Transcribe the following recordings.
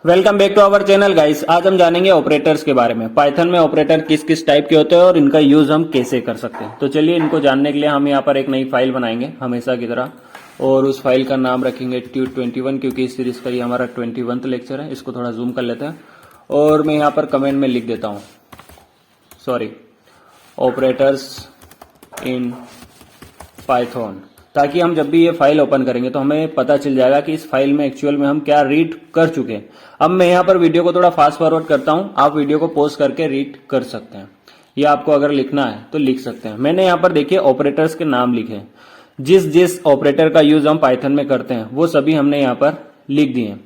Welcome back to our channel guys. आज हम जानेंगे ऑपरेटर्स के बारे में। पाइथन में ऑपरेटर किस किस टाइप के होते हैं और इनका यूज हम कैसे कर सकते हैं। तो चलिए इनको जानने के लिए हम यहाँ पर एक नई फाइल बनाएंगे हमेशा की तरह, और उस फाइल का नाम रखेंगे Tut21, क्योंकि इस सीरीज का ये हमारा 21th लेक्चर है। इसको थोड़ा जूम कर लेते हैं और मैं यहाँ पर कमेंट में लिख देता हूँ, सॉरी, ऑपरेटर्स इन पाइथन, ताकि हम जब भी ये फाइल ओपन करेंगे तो हमें पता चल जाएगा कि इस फाइल में एक्चुअल में हम क्या रीड कर चुके हैं। अब मैं यहाँ पर वीडियो को थोड़ा फास्ट फॉरवर्ड करता हूँ, आप वीडियो को पॉज करके रीड कर सकते हैं, या आपको अगर लिखना है तो लिख सकते हैं। मैंने यहाँ पर देखिए ऑपरेटर्स के नाम लिखे हैं, जिस जिस ऑपरेटर का यूज हम पाइथन में करते हैं वो सभी हमने यहाँ पर लिख दिए हैं।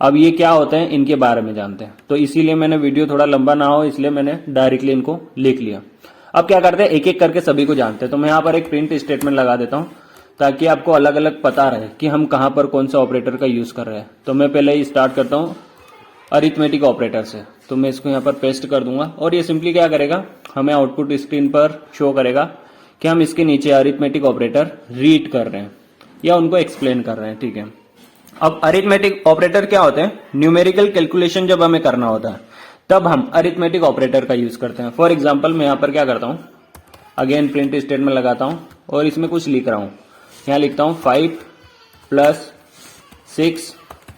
अब ये क्या होते हैं इनके बारे में जानते हैं, तो इसीलिए मैंने वीडियो थोड़ा लंबा ना हो इसलिए मैंने डायरेक्टली इनको लिख लिया। अब क्या करते हैं, एक एक करके सभी को जानते हैं। तो मैं यहाँ पर एक प्रिंट स्टेटमेंट लगा देता हूँ ताकि आपको अलग अलग पता रहे कि हम कहाँ पर कौन सा ऑपरेटर का यूज कर रहे हैं। तो मैं पहले ही स्टार्ट करता हूँ अरिथमेटिक ऑपरेटर से। तो मैं इसको यहाँ पर पेस्ट कर दूंगा और ये सिंपली क्या करेगा, हमें आउटपुट स्क्रीन पर शो करेगा कि हम इसके नीचे अरिथमेटिक ऑपरेटर रीड कर रहे हैं या उनको एक्सप्लेन कर रहे हैं। ठीक है, अब अरिथमेटिक ऑपरेटर क्या होते हैं, न्यूमेरिकल कैलकुलेशन जब हमें करना होता है तब हम अरिथमेटिक ऑपरेटर का यूज करते हैं। फॉर एग्जाम्पल मैं यहाँ पर क्या करता हूँ, अगेन प्रिंट स्टेटमेंट लगाता हूँ और इसमें कुछ लिख रहा हूँ। यहाँ लिखता हूँ 5 + 6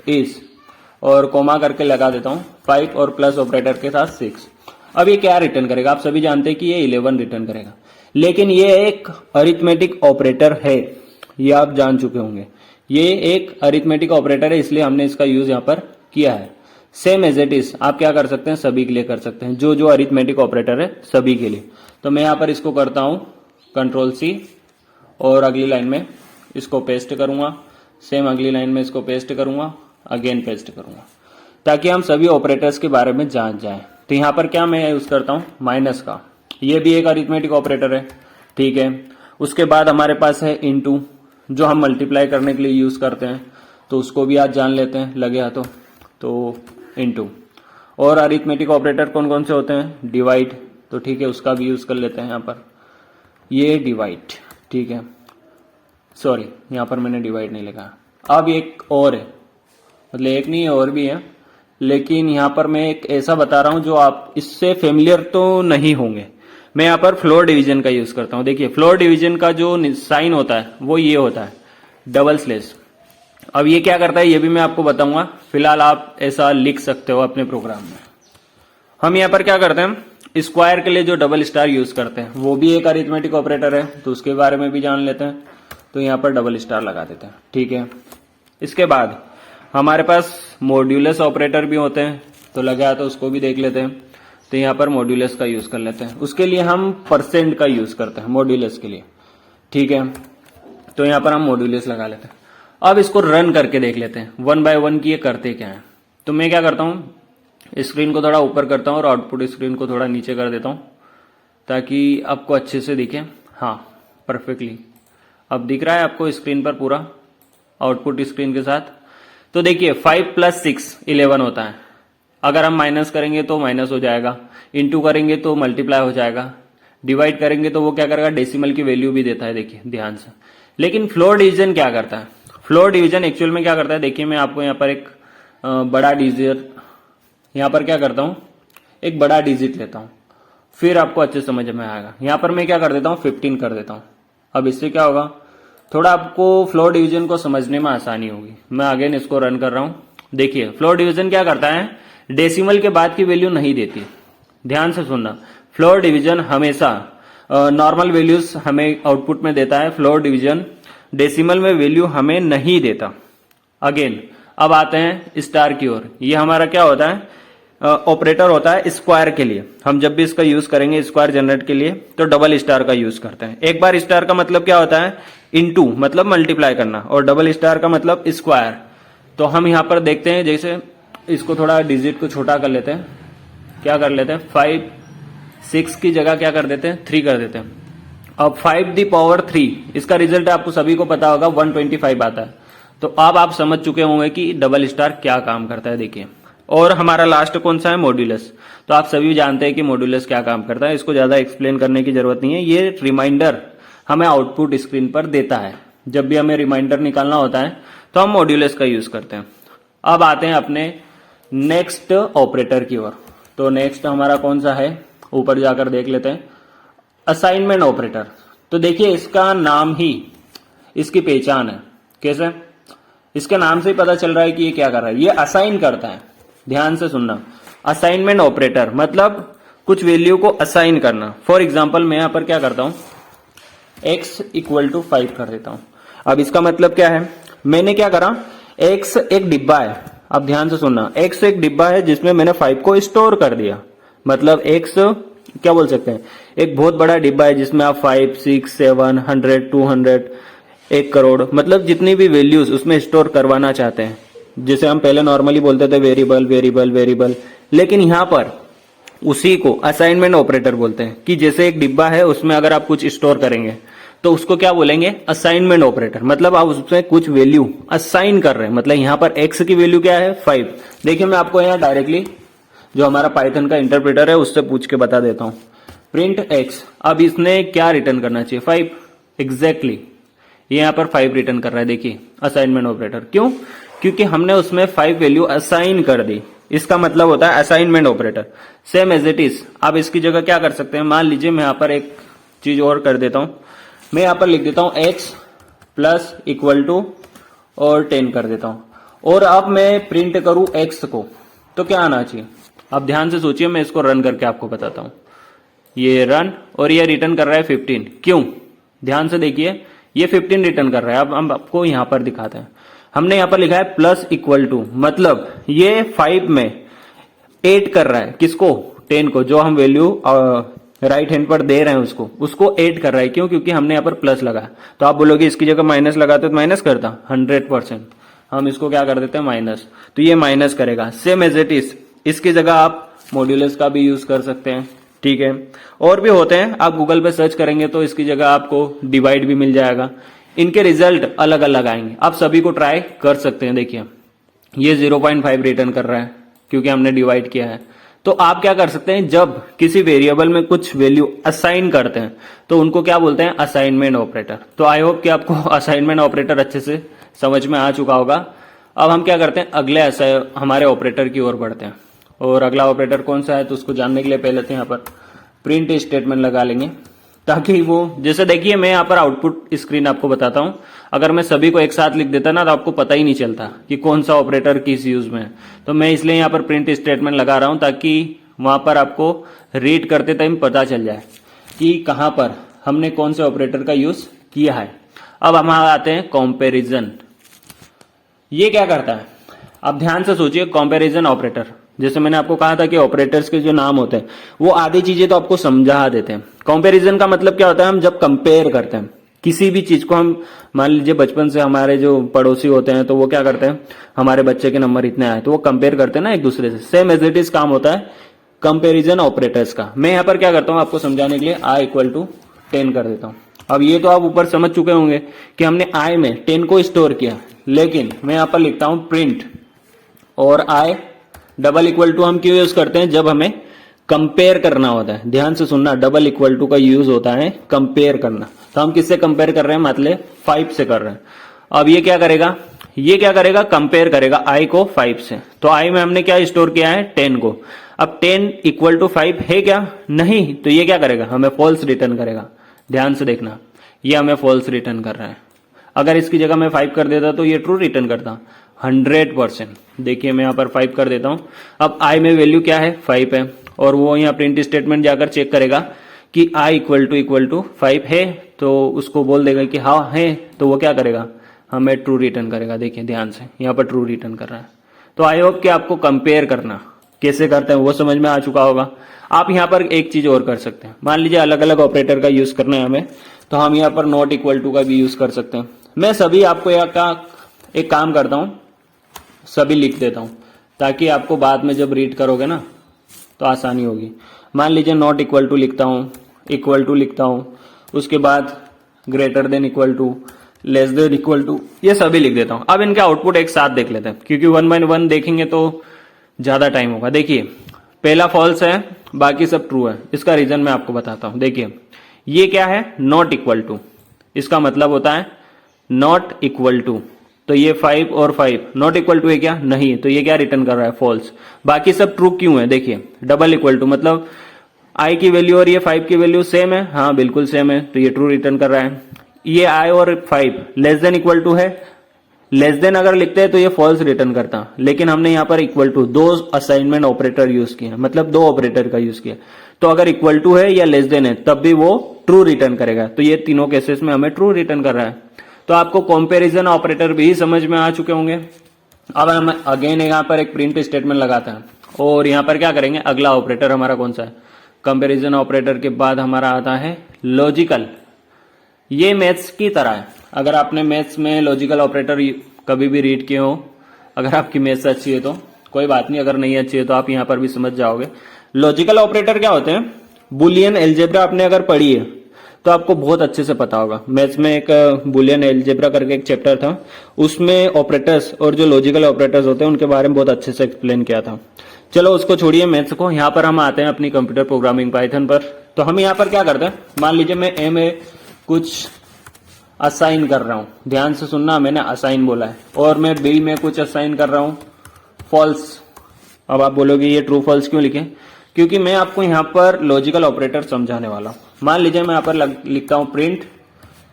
इज, और कोमा करके लगा देता हूँ 5 और प्लस ऑपरेटर के साथ 6। अब ये क्या रिटर्न करेगा, आप सभी जानते हैं कि ये 11 रिटर्न करेगा, लेकिन ये एक अरिथमेटिक ऑपरेटर है, ये आप जान चुके होंगे। ये एक अरिथमेटिक ऑपरेटर है, इसलिए हमने इसका यूज यहाँ पर किया है। सेम एज इट इज आप क्या कर सकते हैं, सभी के लिए कर सकते हैं, जो जो अरिथमेटिक ऑपरेटर है सभी के लिए। तो मैं यहाँ पर इसको करता हूँ Ctrl+C और अगली लाइन में इसको पेस्ट करूंगा, सेम अगली लाइन में इसको पेस्ट करूंगा, अगेन पेस्ट करूंगा, ताकि हम सभी ऑपरेटर्स के बारे में जान जाएं। तो यहाँ पर क्या मैं यूज करता हूँ, माइनस का, ये भी एक अरिथमेटिक ऑपरेटर है। ठीक है, उसके बाद हमारे पास है इनटू, जो हम मल्टीप्लाई करने के लिए यूज करते हैं, तो उसको भी आज जान लेते हैं लगे हाथों। तो इनटू, और अरिथमेटिक ऑपरेटर कौन कौन से होते हैं, डिवाइड, तो ठीक है उसका भी यूज कर लेते हैं यहाँ पर, ये डिवाइड। ठीक है, सॉरी यहाँ पर मैंने डिवाइड नहीं लिखा। अब एक और है, मतलब एक नहीं है और भी है, लेकिन यहाँ पर मैं एक ऐसा बता रहा हूँ जो आप इससे फेमिलियर तो नहीं होंगे। मैं यहाँ पर फ्लोर डिवीजन का यूज करता हूँ। देखिए फ्लोर डिवीजन का जो साइन होता है वो ये होता है, डबल स्लेश। अब ये क्या करता है ये भी मैं आपको बताऊंगा, फिलहाल आप ऐसा लिख सकते हो अपने प्रोग्राम में। हम यहाँ पर क्या करते हैं, स्क्वायर के लिए जो डबल स्टार यूज करते हैं वो भी एक अरिथमेटिक ऑपरेटर है, तो उसके बारे में भी जान लेते हैं। तो यहाँ पर डबल स्टार लगा देते हैं। ठीक है, इसके बाद हमारे पास मॉड्यूलस ऑपरेटर भी होते हैं, तो लगा तो उसको भी देख लेते हैं। तो यहाँ पर मॉड्यूलस का यूज कर लेते हैं, उसके लिए हम परसेंट का यूज करते हैं मॉड्यूलस के लिए। ठीक है, तो यहाँ पर हम मॉड्यूलस लगा लेते हैं। अब इसको रन करके देख लेते हैं 1 बाय 1 की ये करते क्या है। तो मैं क्या करता हूँ, स्क्रीन को थोड़ा ऊपर करता हूँ और आउटपुट स्क्रीन को थोड़ा नीचे कर देता हूँ ताकि आपको अच्छे से दिखे। हाँ, परफेक्टली अब दिख रहा है आपको स्क्रीन पर पूरा आउटपुट स्क्रीन के साथ। तो देखिए 5 + 6 11 होता है, अगर हम माइनस करेंगे तो माइनस हो जाएगा, इनटू करेंगे तो मल्टीप्लाई हो जाएगा, डिवाइड करेंगे तो वो क्या करेगा, डेसिमल की वैल्यू भी देता है। देखिए ध्यान से। लेकिन फ्लोर डिवीजन क्या करता है, फ्लोर डिवीजन एक्चुअल में क्या करता है, देखिए मैं आपको यहाँ पर एक बड़ा डिजिट, यहाँ पर क्या करता हूँ, एक बड़ा डिजिट लेता हूँ, फिर आपको अच्छे समझ में आएगा। यहाँ पर मैं क्या कर देता हूँ, 15 कर देता हूँ। अब इससे क्या होगा, थोड़ा आपको फ्लोर डिवीजन को समझने में आसानी होगी। मैं अगेन इसको रन कर रहा हूँ। देखिए फ्लोर डिवीजन क्या करता है, डेसिमल के बाद की वैल्यू नहीं देती। ध्यान से सुनना, फ्लोर डिवीजन हमेशा नॉर्मल वैल्यूज हमें आउटपुट में देता है, फ्लोर डिवीजन डेसिमल में वैल्यू हमें नहीं देता। अगेन अब आते हैं स्टार की ओर। ये हमारा क्या होता है, ऑपरेटर होता है स्क्वायर के लिए। हम जब भी इसका यूज करेंगे स्क्वायर जनरेट के लिए तो डबल स्टार का यूज करते हैं। एक बार स्टार का मतलब क्या होता है, इनटू मतलब मल्टीप्लाई करना, और डबल स्टार का मतलब स्क्वायर। तो हम यहाँ पर देखते हैं, जैसे इसको थोड़ा डिजिट को छोटा कर लेते हैं, क्या कर लेते हैं, 5 6 की जगह क्या कर देते हैं, 3 कर देते हैं। अब 5⁻3 इसका रिजल्ट आपको सभी को पता होगा 125 आता है। तो अब आप समझ चुके होंगे कि डबल स्टार क्या काम करता है। देखिए, और हमारा लास्ट कौन सा है, मॉड्यूलस। तो आप सभी जानते हैं कि मॉड्यूलस क्या काम करता है, इसको ज्यादा एक्सप्लेन करने की जरूरत नहीं है। ये रिमाइंडर हमें आउटपुट स्क्रीन पर देता है। जब भी हमें रिमाइंडर निकालना होता है तो हम मॉड्यूलस का यूज करते हैं। अब आते हैं अपने नेक्स्ट ऑपरेटर की ओर। तो नेक्स्ट हमारा कौन सा है, ऊपर जाकर देख लेते हैं, असाइनमेंट ऑपरेटर। तो देखिए इसका नाम ही इसकी पहचान है। कैसे? इसके नाम से ही पता चल रहा है कि ये क्या कर रहा है, ये असाइन करता है। ध्यान से सुनना, असाइनमेंट ऑपरेटर मतलब कुछ वैल्यू को असाइन करना। फॉर एग्जाम्पल मैं यहां पर क्या करता हूं, x इक्वल टू 5 कर देता हूं। अब इसका मतलब क्या है, मैंने क्या करा, x एक डिब्बा है। अब ध्यान से सुनना, x एक डिब्बा है जिसमें मैंने 5 को स्टोर कर दिया। मतलब x क्या बोल सकते हैं, एक बहुत बड़ा डिब्बा है जिसमें आप 5, 6, 7, 100, 200, 1 करोड़ मतलब जितनी भी वैल्यूज उसमें स्टोर करवाना चाहते हैं। जिसे हम पहले नॉर्मली बोलते थे वेरिएबल वेरिएबल वेरिएबल, लेकिन यहां पर उसी को असाइनमेंट ऑपरेटर बोलते हैं। कि जैसे एक डिब्बा है उसमें अगर आप कुछ स्टोर करेंगे तो उसको क्या बोलेंगे, असाइनमेंट ऑपरेटर। मतलब आप उसमें कुछ वैल्यू असाइन कर रहे हैं। मतलब यहां पर x की वैल्यू क्या है, 5। देखिए मैं आपको यहां डायरेक्टली जो हमारा पाइथन का इंटरप्रेटर है उससे पूछ के बता देता हूं। प्रिंट x, अब इसने क्या रिटर्न करना चाहिए, 5। एग्जैक्टली ये यहां पर 5 रिटर्न कर रहा है। देखिए असाइनमेंट ऑपरेटर, क्यों, क्योंकि हमने उसमें 5 वैल्यू असाइन कर दी। इसका मतलब होता है assignment operator. Same as it is आप इसकी जगह क्या कर सकते हैं, मान लीजिए मैं यहां पर एक चीज और कर देता हूं। मैं यहां पर लिख देता हूं x प्लस इक्वल टू और 10 कर देता हूं। और अब मैं प्रिंट करूं x को, तो क्या आना चाहिए। अब ध्यान से सोचिए, मैं इसको रन करके आपको बताता हूं। ये रन, और ये रिटर्न कर रहा है 15। क्यों, ध्यान से देखिए, ये 15 रिटर्न कर रहा है। अब हम आपको यहां पर दिखाते हैं। हमने यहां पर लिखा है प्लस इक्वल टू, मतलब ये 5 में 8 कर रहा है, किसको, 10 को, जो हम वैल्यू राइट हैंड पर दे रहे हैं उसको 8 कर रहा है। क्यों, क्योंकि हमने यहां पर प्लस लगाया। तो आप बोलोगे इसकी जगह माइनस लगाते तो माइनस करता, 100%। हम इसको क्या कर देते हैं, माइनस, तो ये माइनस करेगा। सेम एज इट इज इसकी जगह आप मॉड्यूलस का भी यूज कर सकते हैं। ठीक है, और भी होते हैं, आप गूगल पे सर्च करेंगे तो इसकी जगह आपको डिवाइड भी मिल जाएगा। इनके रिजल्ट अलग अलग आएंगे, आप सभी को ट्राई कर सकते हैं। देखिए ये 0.5 रिटर्न कर रहा है क्योंकि हमने डिवाइड किया है। तो आप क्या कर सकते हैं, जब किसी वेरिएबल में कुछ वैल्यू असाइन करते हैं तो उनको क्या बोलते हैं, असाइनमेंट ऑपरेटर। तो आई होप कि आपको असाइनमेंट ऑपरेटर अच्छे से समझ में आ चुका होगा। अब हम क्या करते हैं, अगले हमारे ऑपरेटर की ओर बढ़ते हैं। और अगला ऑपरेटर कौन सा है, तो उसको जानने के लिए पहले तो यहाँ पर प्रिंट स्टेटमेंट लगा लेंगे, ताकि वो, जैसे देखिए मैं यहाँ पर आउटपुट स्क्रीन आपको बताता हूं। अगर मैं सभी को एक साथ लिख देता ना तो आपको पता ही नहीं चलता कि कौन सा ऑपरेटर किस यूज में है। तो मैं इसलिए यहाँ पर प्रिंट स्टेटमेंट लगा रहा हूं, ताकि वहां पर आपको रीड करते टाइम पता चल जाए कि कहां पर हमने कौन से ऑपरेटर का यूज किया है। अब हम आते हैं कंपैरिजन। ये क्या करता है, अब ध्यान से सोचिए, कंपैरिजन ऑपरेटर, जैसे मैंने आपको कहा था कि ऑपरेटर्स के जो नाम होते हैं वो आधी चीजें तो आपको समझा देते हैं। कंपैरिजन का मतलब क्या होता है, हम जब कंपेयर करते हैं किसी भी चीज को, हम मान लीजिए बचपन से हमारे जो पड़ोसी होते हैं तो वो क्या करते हैं, हमारे बच्चे के नंबर इतने आए तो वो कंपेयर करते हैं ना एक दूसरे से। सेम एज इट इज काम होता है कंपैरिजन ऑपरेटर्स का। मैं यहाँ पर क्या करता हूँ आपको समझाने के लिए, i इक्वल टू 10 कर देता हूँ। अब ये तो आप ऊपर समझ चुके होंगे कि हमने i में 10 को स्टोर किया, लेकिन मैं यहाँ पर लिखता हूं प्रिंट और i डबल इक्वल टू हम क्यों यूज करते हैं, जब हमें कंपेयर करना होता है। ध्यान से सुनना, डबल इक्वल टू का यूज होता है कंपेयर करना। तो हम किससे कंपेयर कर रहे हैं, मतलब 5 से कर रहे हैं। अब ये क्या करेगा, ये क्या करेगा, कंपेयर करेगा i को 5 से। तो i में हमने क्या स्टोर किया है, 10 को। अब 10 इक्वल टू 5 है क्या, नहीं, तो ये क्या करेगा, हमें फॉल्स रिटर्न करेगा। ध्यान से देखना, ये हमें फॉल्स रिटर्न कर रहा है। अगर इसकी जगह मैं 5 कर देता तो ये ट्रू रिटर्न करता 100%। देखिए मैं यहाँ पर 5 कर देता हूं। अब i में वैल्यू क्या है, 5 है, और वो यहाँ प्रिंट स्टेटमेंट जाकर चेक करेगा कि i इक्वल टू 5 है, तो उसको बोल देगा कि हाँ है, तो वो क्या करेगा, हमें ट्रू रिटर्न करेगा। देखिए ध्यान से, यहाँ पर ट्रू रिटर्न कर रहा है। तो आई होप कि आपको कंपेयर करना कैसे करते हैं वो समझ में आ चुका होगा। आप यहाँ पर एक चीज और कर सकते हैं, मान लीजिए अलग अलग ऑपरेटर का यूज करना है हमें, तो हम यहाँ पर नॉट इक्वल टू का भी यूज कर सकते हैं। मैं सभी आपको यहाँ का एक काम करता हूं, सभी लिख देता हूं, ताकि आपको बाद में जब रीड करोगे ना तो आसानी होगी। मान लीजिए नॉट इक्वल टू लिखता हूं, इक्वल टू लिखता हूं, उसके बाद greater than equal to, less than equal to, ये सभी लिख देता हूं। अब इनका आउटपुट एक साथ देख लेते हैं, क्योंकि 1 बाय 1 देखेंगे तो ज्यादा टाइम होगा। देखिए पहला फॉल्स है, बाकी सब ट्रू है। इसका रीजन मैं आपको बताता हूं। देखिए ये क्या है, नॉट इक्वल टू, इसका मतलब होता है नॉट इक्वल टू, तो ये 5 और 5 नॉट इक्वल टू है क्या? नहीं, तो ये क्या रिटर्न कर रहा है? फॉल्स। बाकी सब ट्रू क्यों है? देखिए डबल इक्वल टू मतलब i की वैल्यू और ये 5 की वैल्यू सेम है, हाँ बिल्कुल सेम है, तो ये ट्रू रिटर्न कर रहा है। ये i और 5 लेस देन इक्वल टू है, लेस देन अगर लिखते हैं तो ये फॉल्स रिटर्न करता, लेकिन हमने यहाँ पर इक्वल टू दो असाइनमेंट ऑपरेटर यूज किए, मतलब दो ऑपरेटर का यूज किया, तो अगर इक्वल टू है या लेस देन है तब भी वो ट्रू रिटर्न करेगा। तो ये तीनों केसेस में हमें ट्रू रिटर्न कर रहा है। तो आपको कंपैरिजन ऑपरेटर भी समझ में आ चुके होंगे। अब हम अगेन यहाँ पर एक प्रिंट स्टेटमेंट लगाते हैं और यहाँ पर क्या करेंगे, अगला ऑपरेटर हमारा कौन सा है? कंपैरिजन ऑपरेटर के बाद हमारा आता है लॉजिकल। ये मैथ्स की तरह है, अगर आपने मैथ्स में लॉजिकल ऑपरेटर कभी भी रीड किए हो, अगर आपकी मैथ्स अच्छी है तो कोई बात नहीं, अगर नहीं अच्छी है तो आप यहाँ पर भी समझ जाओगे। लॉजिकल ऑपरेटर क्या होते हैं? बुलियन एल्जेब्रा आपने अगर पढ़ी है तो आपको बहुत अच्छे से पता होगा। मैथ्स में एक बुलियन एल्जेब्रा करके एक चैप्टर था, उसमें ऑपरेटर्स और जो लॉजिकल ऑपरेटर्स होते हैं उनके बारे में बहुत अच्छे से एक्सप्लेन किया था। चलो उसको छोड़िए मैथ्स को, यहाँ पर हम आते हैं अपनी कंप्यूटर प्रोग्रामिंग पाइथन पर। तो हम यहाँ पर क्या करते हैं, मान लीजिए मैं ए में कुछ असाइन कर रहा हूं, ध्यान से सुनना, मैंने असाइन बोला है, और मैं बी में कुछ असाइन कर रहा हूं फॉल्स। अब आप बोलोगे ये ट्रू फॉल्स क्यों लिखे? क्योंकि मैं आपको यहां पर लॉजिकल ऑपरेटर समझाने वाला हूं। मान लीजिए मैं यहां पर लिखता हूं प्रिंट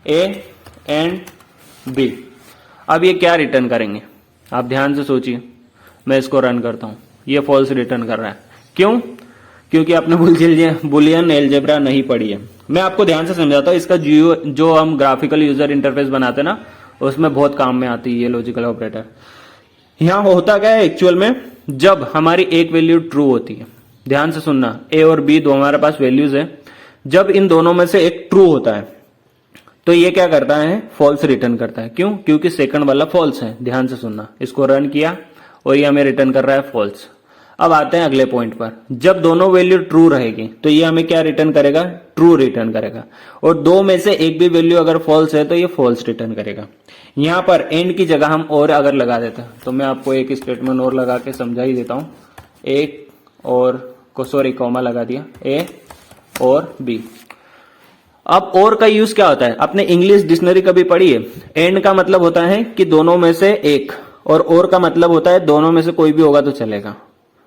ए एंड बी। अब ये क्या रिटर्न करेंगे? आप ध्यान से सोचिए, मैं इसको रन करता हूं, ये फॉल्स रिटर्न कर रहा है। क्यों? क्योंकि आपने बुलियन एल्जेब्रा नहीं पढ़ी है। मैं आपको ध्यान से समझाता हूं, इसका जो हम ग्राफिकल यूजर इंटरफेस बनाते हैं ना, उसमें बहुत काम में आती है ये लॉजिकल ऑपरेटर। यहां होता क्या है एक्चुअल में, जब हमारी एक वैल्यू ट्रू होती है, ध्यान से सुनना, ए और बी दो हमारे पास वैल्यूज है, जब इन दोनों में से एक ट्रू होता है तो ये क्या करता है? फॉल्स रिटर्न करता है। क्यों? क्योंकि सेकंड वाला फॉल्स है। ध्यान से सुनना, इसको रन किया और ये हमें रिटर्न कर रहा है फॉल्स। अब आते हैं अगले पॉइंट पर, जब दोनों वैल्यू ट्रू रहेगी तो ये हमें क्या रिटर्न करेगा? ट्रू रिटर्न करेगा। और दो में से एक भी वैल्यू अगर फॉल्स है तो ये फॉल्स रिटर्न करेगा। यहां पर एंड की जगह हम और अगर लगा देते हैं तो मैं आपको एक स्टेटमेंट और लगा के समझा ही देता हूं। एक और कॉमा लगा दिया, ए और बी। अब और का यूज क्या होता है? अपने इंग्लिश डिक्शनरी कभी पढ़ी है? एंड का मतलब होता है कि दोनों में से एक, और का मतलब होता है दोनों में से कोई भी होगा तो चलेगा।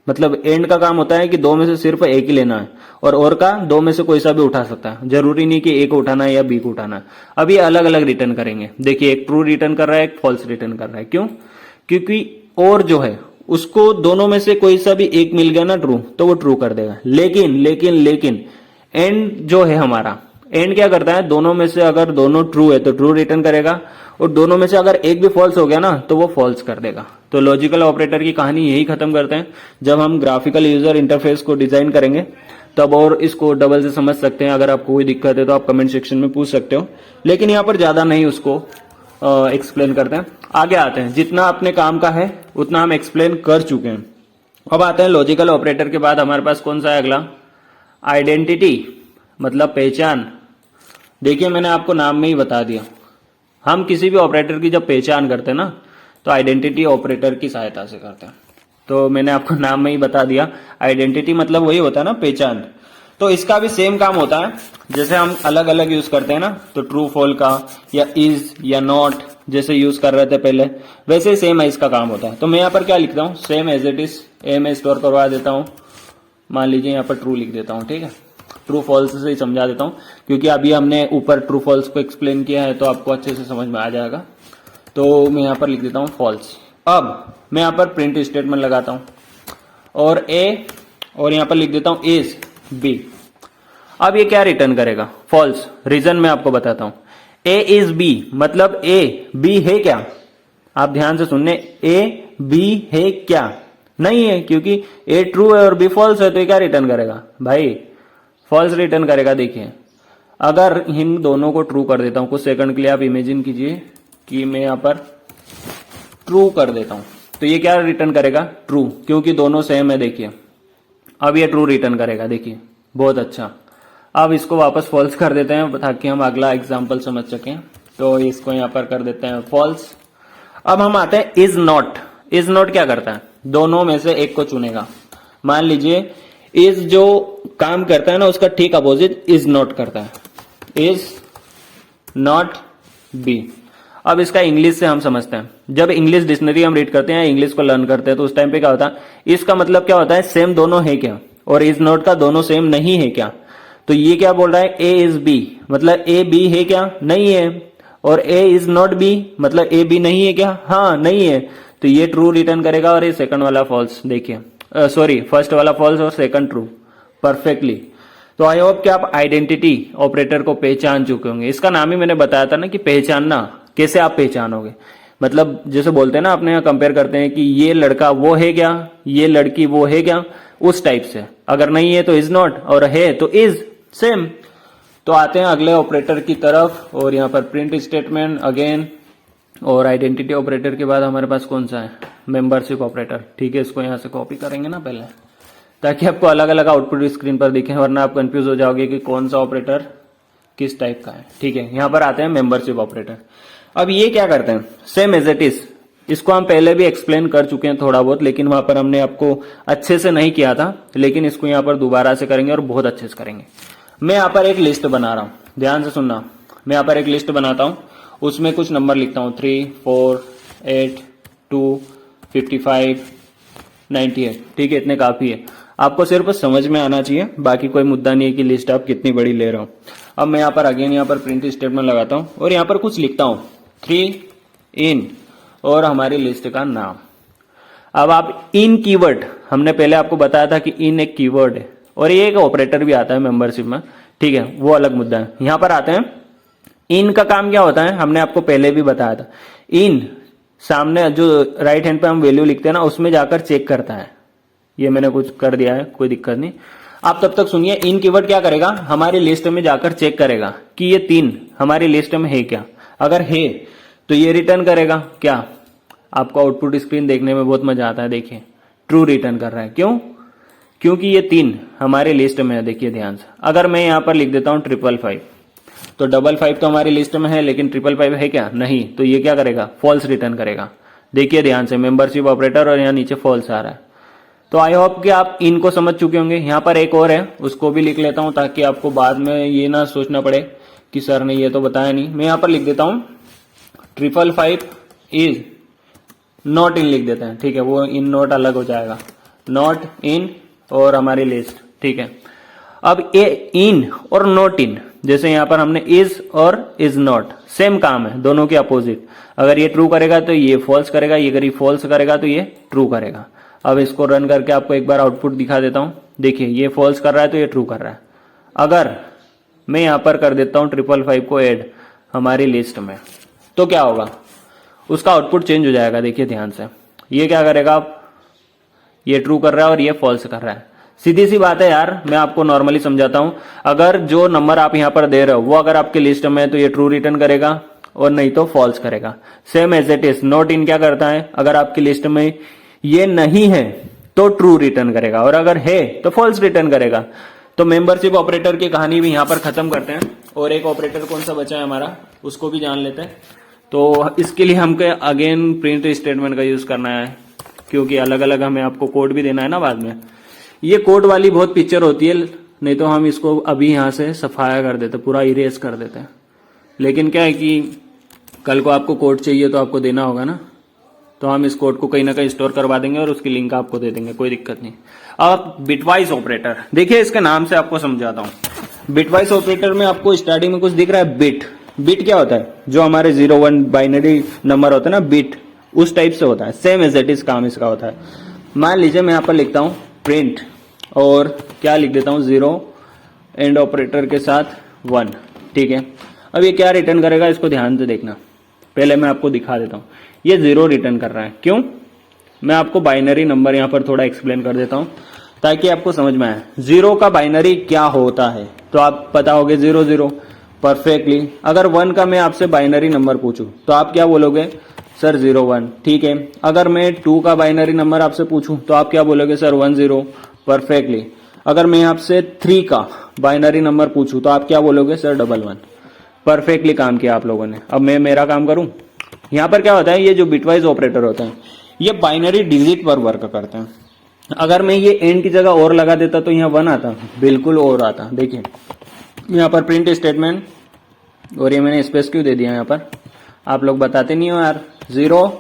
मतलब एंड का काम होता है कि दो में से सिर्फ एक ही लेना है, और का दो में से कोई सा भी उठा सकता है, जरूरी नहीं कि ए को उठाना है या बी को उठाना है। अब ये अलग अलग रिटर्न करेंगे। देखिए एक ट्रू रिटर्न कर रहा है, एक फॉल्स रिटर्न कर रहा है। क्यों? क्योंकि और जो है उसको दोनों में से कोई सा भी एक मिल गया ना ट्रू, तो वो ट्रू कर देगा। लेकिन एंड जो है हमारा, एंड क्या करता है? दोनों में से अगर दोनों ट्रू है तो ट्रू रिटर्न करेगा, और दोनों में से अगर एक भी फॉल्स हो गया ना तो वो फॉल्स कर देगा। तो लॉजिकल ऑपरेटर की कहानी यही खत्म करते हैं। जब हम ग्राफिकल यूजर इंटरफेस को डिजाइन करेंगे तब और इसको डबल से समझ सकते हैं। अगर आपको कोई दिक्कत है तो आप कमेंट सेक्शन में पूछ सकते हो, लेकिन यहाँ पर ज्यादा नहीं उसको एक्सप्लेन करते हैं। आगे आते हैं, जितना अपने काम का है उतना हम एक्सप्लेन कर चुके हैं। अब आते हैं लॉजिकल ऑपरेटर के बाद हमारे पास कौन सा है अगला? आइडेंटिटी, मतलब पहचान। देखिए मैंने आपको नाम में ही बता दिया, हम किसी भी ऑपरेटर की जब पहचान करते हैं ना तो आइडेंटिटी ऑपरेटर की सहायता से करते हैं। तो मैंने आपको नाम में ही बता दिया, आइडेंटिटी मतलब वही होता है ना, पहचान। तो इसका भी सेम काम होता है, जैसे हम अलग अलग यूज करते हैं ना, तो ट्रू फॉल का या इज या नॉट जैसे यूज कर रहे थे पहले, वैसे ही सेम है इसका काम होता है। तो मैं यहाँ पर क्या लिखता हूँ? सेम एज इट इज, ए में स्टोर करवा देता हूँ। मान लीजिए यहाँ पर ट्रू लिख देता हूँ, ठीक है। ट्रू फॉल्स से ही समझा देता हूं, क्योंकि अभी हमने ऊपर ट्रू फॉल्स को एक्सप्लेन किया है तो आपको अच्छे से समझ में आ जाएगा। तो मैं यहां पर लिख देता हूं फॉल्स। अब मैं यहां पर प्रिंट स्टेटमेंट लगाता हूं और ए, और यहां पर लिख देता हूं इज बी। अब ये क्या रिटर्न करेगा? फॉल्स। रीजन मैं आपको बताता हूं। ए इज बी मतलब ए बी है क्या? आप ध्यान से सुनने, ए बी है क्या? नहीं है, क्योंकि ए ट्रू है और बी फॉल्स है, तो ये क्या रिटर्न करेगा भाई? फॉल्स रिटर्न करेगा। देखिए अगर इन दोनों को ट्रू कर देता हूं, कुछ सेकंड के लिए आप इमेजिन कीजिए कि मैं यहां पर ट्रू कर देता हूं, तो ये क्या रिटर्न करेगा? ट्रू, क्योंकि दोनों सेम है। देखिए अब ये ट्रू रिटर्न करेगा। देखिए बहुत अच्छा। अब इसको वापस फॉल्स कर देते हैं ताकि हम अगला एग्जाम्पल समझ सकें। तो इसको यहां पर कर देते हैं फॉल्स। अब हम आते हैं इज नॉट। इज नॉट क्या करता है? दोनों में से एक को चुनेगा। मान लीजिए इज जो काम करता है ना उसका ठीक अपोजिट इज नॉट करता है, इज नॉट बी। अब इसका इंग्लिश से हम समझते हैं। जब इंग्लिश डिक्शनरी हम रीड करते हैं, इंग्लिश को लर्न करते हैं, तो उस टाइम पे क्या होता है, इसका मतलब क्या होता है, सेम दोनों है क्या, और इज नॉट का दोनों सेम नहीं है क्या। तो ये क्या बोल रहा है, ए इज बी, मतलब ए बी है क्या, नहीं है। और ए इज नॉट बी, मतलब ए बी नहीं है क्या, हाँ नहीं है। तो ये ट्रू रिटर्न करेगा और ये सेकंड वाला फॉल्स। देखिए सॉरी, फर्स्ट वाला फॉल्स और सेकंड ट्रू परफेक्टली। तो आई होप कि आप आइडेंटिटी ऑपरेटर को पहचान चुके होंगे। इसका नाम ही मैंने बताया था ना कि पहचानना, कैसे आप पहचानोगे, मतलब जैसे बोलते हैं ना, अपने यहाँ कंपेयर करते हैं कि ये लड़का वो है क्या, ये लड़की वो है क्या, उस टाइप से। अगर नहीं है तो इज नॉट, और है तो इज, सेम। तो आते हैं अगले ऑपरेटर की तरफ, और यहाँ पर प्रिंट स्टेटमेंट अगेन, और आइडेंटिटी ऑपरेटर के बाद हमारे पास कौन सा है, मेंबरशिप ऑपरेटर। ठीक है, इसको यहाँ से कॉपी करेंगे ना पहले, ताकि आपको अलग अलग आउटपुट स्क्रीन पर दिखे, वरना आप कंफ्यूज हो जाओगे कि कौन सा ऑपरेटर किस टाइप का है। ठीक है, यहाँ पर आते हैं मेंबरशिप ऑपरेटर। अब ये क्या करते हैं, सेम एज इट इज, इसको हम पहले भी एक्सप्लेन कर चुके हैं थोड़ा बहुत, लेकिन वहां पर हमने आपको अच्छे से नहीं किया था, लेकिन इसको यहाँ पर दोबारा से करेंगे और बहुत अच्छे से करेंगे। मैं यहाँ पर एक लिस्ट बना रहा हूँ, ध्यान से सुनना। मैं यहाँ पर एक लिस्ट बनाता हूँ, उसमें कुछ नंबर लिखता हूँ, 3, 4, 8, 2, 55, 98। ठीक है, इतने काफी है, आपको सिर्फ समझ में आना चाहिए, बाकी कोई मुद्दा नहीं है कि लिस्ट आप कितनी बड़ी ले रहे हो। अब मैं यहाँ पर अगेन यहाँ पर प्रिंट स्टेटमेंट लगाता हूँ और यहाँ पर कुछ लिखता हूँ, 3 इन, और हमारी लिस्ट का नाम। अब आप इन कीवर्ड, हमने पहले आपको बताया था कि इन एक कीवर्ड है, और ये एक ऑपरेटर भी आता है मेंबरशिप में। ठीक है, वो अलग मुद्दा है। यहाँ पर आते हैं, इन का काम क्या होता है, हमने आपको पहले भी बताया था। इन सामने जो राइट हैंड पे हम वैल्यू लिखते हैं ना, उसमें जाकर चेक करता है। ये मैंने कुछ कर दिया है, कोई दिक्कत नहीं, आप तब तक सुनिए। इन कीवर्ड क्या करेगा, हमारी लिस्ट में जाकर चेक करेगा कि ये 3 हमारी लिस्ट में है क्या। अगर है तो ये रिटर्न करेगा क्या, आपको आउटपुट स्क्रीन देखने में बहुत मजा आता है। देखिए, ट्रू रिटर्न कर रहा है, क्यों, क्योंकि ये 3 हमारे लिस्ट में है। देखिए ध्यान से, अगर मैं यहाँ पर लिख देता हूँ 555, तो 55 तो हमारी लिस्ट में है, लेकिन 555 है क्या, नहीं, तो ये क्या करेगा, फॉल्स रिटर्न करेगा। देखिए ध्यान से, मेंबरशिप ऑपरेटर, और यहाँ नीचे फॉल्स आ रहा है। तो आई होप कि आप इनको समझ चुके होंगे। यहाँ पर एक और है, उसको भी लिख लेता हूँ, ताकि आपको बाद में ये ना सोचना पड़े कि सर ने ये तो बताया नहीं। मैं यहाँ पर लिख देता हूँ 555 इज नॉट इन, लिख देते हैं। ठीक है, वो इन नॉट अलग हो जाएगा, नॉट इन और हमारी लिस्ट। ठीक है, अब ए इन और नॉट इन, जैसे यहाँ पर हमने इज और इज नॉट, सेम काम है, दोनों के अपोजिट। अगर ये ट्रू करेगा तो ये फॉल्स करेगा, ये अगर ये फॉल्स करेगा तो ये ट्रू करेगा। अब इसको रन करके आपको एक बार आउटपुट दिखा देता हूं। देखिए, ये फॉल्स कर रहा है तो ये ट्रू कर रहा है। अगर मैं यहां पर कर देता हूं 555 को ऐड हमारी लिस्ट में, तो क्या होगा, उसका आउटपुट चेंज हो जाएगा। देखिए ध्यान से, ये क्या करेगा, आप ये ट्रू कर रहा है और ये फॉल्स कर रहा है। सीधी सी बात है यार, मैं आपको नॉर्मली समझाता हूं। अगर जो नंबर आप यहां पर दे रहे हो वो अगर आपके लिस्ट में है तो ये ट्रू रिटर्न करेगा, और नहीं तो फॉल्स करेगा। Same as it is, not in क्या करता है, अगर आपकी लिस्ट में ये नहीं है तो ट्रू रिटर्न करेगा, और अगर है तो फॉल्स रिटर्न करेगा। तो मेंबरशिप ऑपरेटर की कहानी भी यहां पर खत्म करते हैं, और एक ऑपरेटर कौन सा बचा है हमारा, उसको भी जान लेते हैं। तो इसके लिए हमको अगेन प्रिंट स्टेटमेंट का यूज करना है, क्योंकि अलग अलग हमें आपको कोड भी देना है ना बाद में। ये कोड वाली बहुत पिक्चर होती है, नहीं तो हम इसको अभी यहां से सफाया कर देते, पूरा इरेज कर देते हैं। लेकिन क्या है कि कल को आपको कोड चाहिए तो आपको देना होगा ना, तो हम इस कोड को कहीं ना कहीं स्टोर करवा देंगे और उसकी लिंक आपको दे देंगे, कोई दिक्कत नहीं। अब बिटवाइज ऑपरेटर, देखिए इसके नाम से आपको समझाता हूं। बिटवाइज ऑपरेटर में आपको स्टार्टिंग में कुछ दिख रहा है, बिट। बिट क्या होता है, जो हमारे 0-1 बाइनरी नंबर होता है ना, बिट, उस टाइप से होता है। सेम एज इट इज काम इसका होता है। मान लीजिए मैं यहाँ पर लिखता हूँ प्रिंट, और क्या लिख देता हूँ, 0 एंड ऑपरेटर के साथ 1। ठीक है, अब ये क्या रिटर्न करेगा, इसको ध्यान से देखना। पहले मैं आपको दिखा देता हूँ, ये 0 रिटर्न कर रहा है, क्यों, मैं आपको बाइनरी नंबर यहाँ पर थोड़ा एक्सप्लेन कर देता हूँ ताकि आपको समझ में आए। 0 का बाइनरी क्या होता है, तो आप पता होगे 0-0 परफेक्टली। अगर 1 का मैं आपसे बाइनरी नंबर पूछूं तो आप क्या बोलोगे, सर 0-1। ठीक है, अगर मैं 2 का बाइनरी नंबर आपसे पूछूं तो आप क्या बोलोगे, सर 1-0 परफेक्टली। अगर मैं आपसे 3 का बाइनरी नंबर पूछूं तो आप क्या बोलोगे, सर 1-1। परफेक्टली काम किया आप लोगों ने। अब मैं मेरा काम करूं, यहां पर क्या होता है, ये जो बिटवाइज ऑपरेटर होता है ये बाइनरी डिजिट पर वर्क करते हैं। अगर मैं ये एंड की जगह और लगा देता तो यहाँ 1 आता, बिल्कुल और आता। देखिए यहाँ पर प्रिंट स्टेटमेंट, और ये मैंने स्पेस क्यों दे दिया यहाँ पर, आप लोग बताते नहीं हो यार, 0।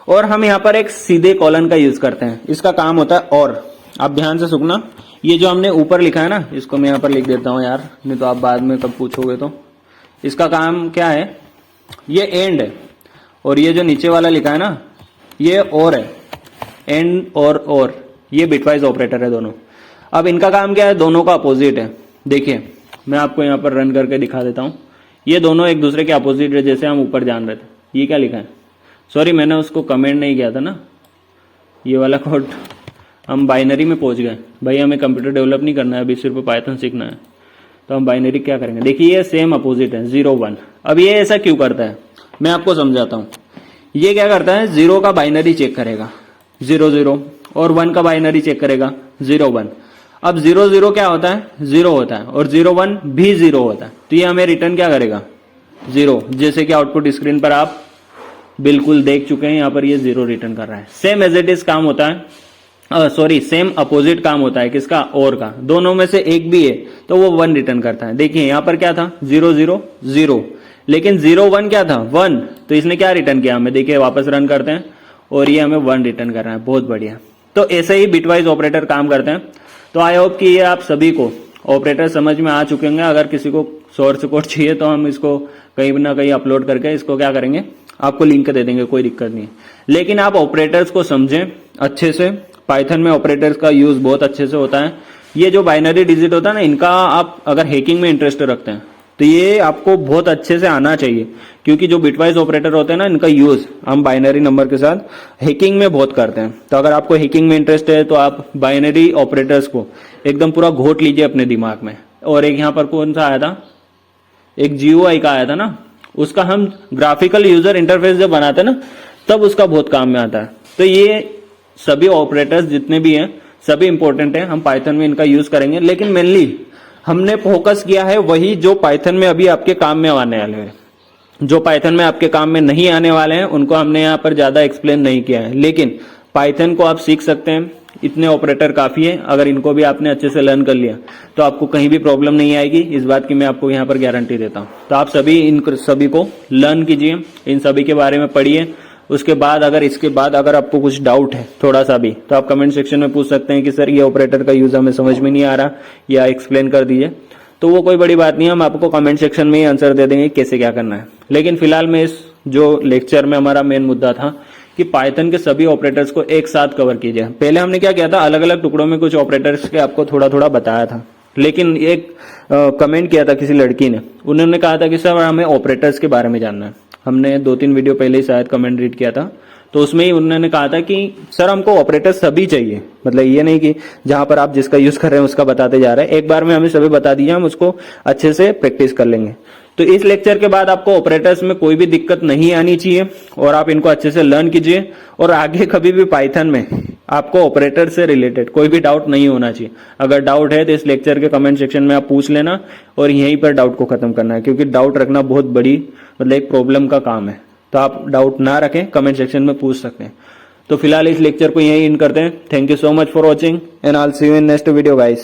और हम यहाँ पर एक सीधे कॉलन का यूज करते हैं, इसका काम होता है और। आप ध्यान से सुनना, ये जो हमने ऊपर लिखा है ना, इसको मैं यहाँ पर लिख देता हूँ यार, नहीं तो आप बाद में कब पूछोगे तो। इसका काम क्या है, ये एंड है, और ये जो नीचे वाला लिखा है ना, ये और है, एंड और ये बिटवाइज ऑपरेटर है दोनों। अब इनका काम क्या है, दोनों का अपोजिट है। देखिए मैं आपको यहाँ पर रन करके दिखा देता हूँ, ये दोनों एक दूसरे के अपोजिट है, जैसे हम ऊपर जान रहे थे। ये क्या लिखा है, सॉरी मैंने उसको कमेंट नहीं किया था ना, ये वाला कोड। हम बाइनरी में पहुंच गए भाई, हमें कंप्यूटर डेवलप नहीं करना है अभी, सिर्फ पाइथन सीखना है। तो हम बाइनरी क्या करेंगे, देखिए ये सेम अपोजिट है, 0 1। अब ये ऐसा क्यों करता है, मैं आपको समझाता हूँ। ये क्या करता है, 0 का बाइनरी चेक करेगा 0 0, और 1 का बाइनरी चेक करेगा 0 1। अब 0 0 क्या होता है, 0 होता है, और 0 1 भी 0 होता है। तो ये हमें रिटर्न क्या करेगा, 0, जैसे कि आउटपुट स्क्रीन पर आप बिल्कुल देख चुके हैं, यहाँ पर ये 0 रिटर्न कर रहा है। सेम एज इट इज काम होता है, सॉरी सेम अपोजिट काम होता है किसका, और का। दोनों में से एक भी है तो वो 1 रिटर्न करता है। देखिए यहाँ पर क्या था, 0 0 0, लेकिन 0 1 क्या था, 1। तो इसने क्या रिटर्न किया हमें, देखिए वापस रन करते हैं, और ये हमें 1 रिटर्न कर रहा है। बहुत बढ़िया। तो ऐसे ही बिटवाइज ऑपरेटर काम करते हैं। तो आई होप कि ये आप सभी को ऑपरेटर समझ में आ चुके होंगे। अगर किसी को सोर्स कोड चाहिए तो हम इसको कहीं ना कहीं अपलोड करके इसको क्या करेंगे, आपको लिंक दे देंगे, कोई दिक्कत नहीं है। लेकिन आप ऑपरेटर्स को समझें अच्छे से। पाइथन में ऑपरेटर्स का यूज बहुत अच्छे से होता है। ये जो बाइनरी डिजिट होता है ना, इनका आप अगर हैकिंग में इंटरेस्ट रखते हैं तो ये आपको बहुत अच्छे से आना चाहिए, क्योंकि जो बिटवाइज ऑपरेटर होते हैं ना, इनका यूज हम बाइनरी नंबर के साथ हैकिंग में बहुत करते हैं। तो अगर आपको हैकिंग में इंटरेस्ट है तो आप बाइनरी ऑपरेटर्स को एकदम पूरा घोट लीजिए अपने दिमाग में। और एक यहाँ पर कौन सा आया था, एक GUI का आया था ना, उसका हम ग्राफिकल यूजर इंटरफेस जब बनाते हैं ना, तब उसका बहुत काम में आता है। तो ये सभी ऑपरेटर्स जितने भी हैं सभी इंपॉर्टेंट हैं, हम पाइथन में इनका यूज करेंगे। लेकिन मेनली हमने फोकस किया है वही जो पाइथन में अभी आपके काम में आने वाले हैं। जो पाइथन में आपके काम में नहीं आने वाले हैं उनको हमने यहाँ पर ज्यादा एक्सप्लेन नहीं किया है, लेकिन पाइथन को आप सीख सकते हैं। इतने ऑपरेटर काफी है, अगर इनको भी आपने अच्छे से लर्न कर लिया तो आपको कहीं भी प्रॉब्लम नहीं आएगी, इस बात की मैं आपको यहाँ पर गारंटी देता हूँ। तो आप सभी इन सभी को लर्न कीजिए, इन सभी के बारे में पढ़िए। उसके बाद अगर इसके बाद अगर आपको कुछ डाउट है थोड़ा सा भी, तो आप कमेंट सेक्शन में पूछ सकते हैं कि सर ये ऑपरेटर का यूज हमें समझ में नहीं आ रहा, या एक्सप्लेन कर दीजिए। तो वो कोई बड़ी बात नहीं है, हम आपको कमेंट सेक्शन में ही आंसर दे देंगे कैसे क्या करना है। लेकिन फिलहाल में इस जो लेक्चर में हमारा मेन मुद्दा था कि पाइथन के सभी ऑपरेटर्स को एक साथ कवर कीजिए। पहले हमने क्या किया था, अलग अलग टुकड़ों में कुछ ऑपरेटर्स के आपको थोड़ा थोड़ा बताया था। लेकिन एक कमेंट किया था किसी लड़की ने, उन्होंने कहा था कि सर हमें ऑपरेटर्स के बारे में जानना है। हमने 2-3 वीडियो पहले ही शायद कमेंट रीड किया था, तो उसमें ही उन्होंने कहा था कि सर हमको ऑपरेटर्स सभी चाहिए, मतलब ये नहीं कि जहां पर आप जिसका यूज कर रहे हैं उसका बताते जा रहे हैं, एक बार में हमें सभी बता दीजिए, हम उसको अच्छे से प्रैक्टिस कर लेंगे। तो इस लेक्चर के बाद आपको ऑपरेटर्स में कोई भी दिक्कत नहीं आनी चाहिए, और आप इनको अच्छे से लर्न कीजिए। और आगे कभी भी पाइथन में आपको ऑपरेटर से रिलेटेड कोई भी डाउट नहीं होना चाहिए। अगर डाउट है तो इस लेक्चर के कमेंट सेक्शन में आप पूछ लेना, और यहीं पर डाउट को खत्म करना है, क्योंकि डाउट रखना बहुत बड़ी मतलब एक प्रॉब्लम का काम है। तो आप डाउट ना रखें, कमेंट सेक्शन में पूछ सकते हैं। तो फिलहाल इस लेक्चर को यहीं एंड करते हैं। Thank you so much for watching and I will see you in next video guys.